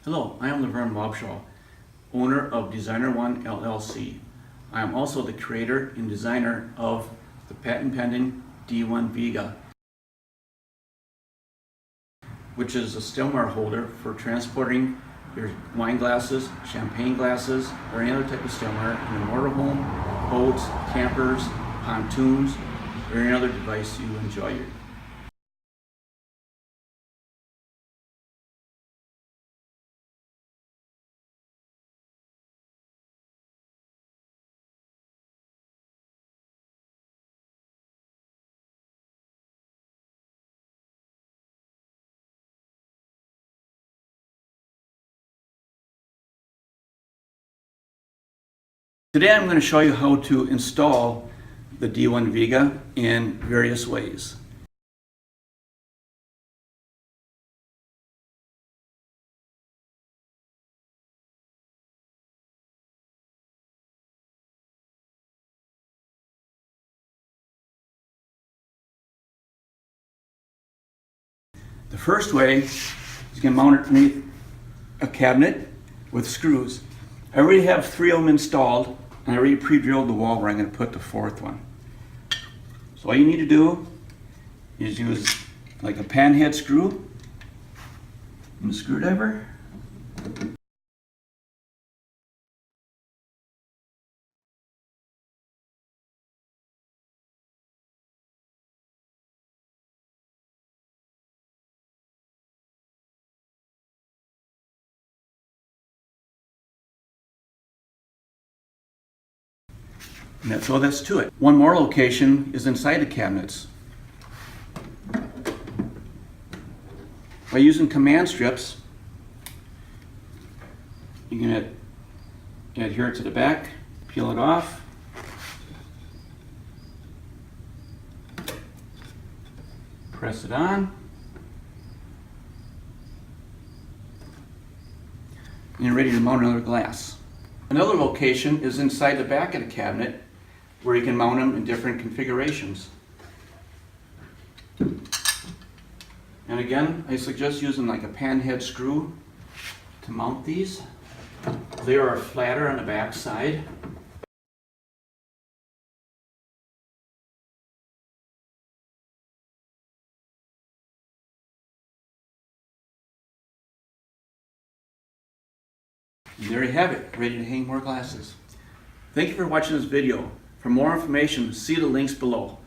Hello, I am Laverne Wabshaw, owner of Designer One LLC. I am also the creator and designer of the patent pending D1 Wiege, which is a stillware holder for transporting your wine glasses, champagne glasses, or any other type of stillware in a motorhome, boats, campers, pontoons, or any other device you enjoy. Today I'm going to show you how to install the D1 Wiege in various ways. The first way is you can mount it underneath a cabinet with screws. I already have 3 of them installed, and I already pre-drilled the wall where I'm going to put the 4th one. So all you need to do is use like a pan head screw and a screwdriver. And that's all that's to it. One more location is inside the cabinets. By using command strips, you can adhere it to the back, peel it off, press it on, and you're ready to mount another glass. Another location is inside the back of the cabinet, where you can mount them in different configurations. And again, I suggest using like a pan head screw to mount these. They are flatter on the back side. And there you have it, ready to hang more glasses. Thank you for watching this video. For more information, see the links below.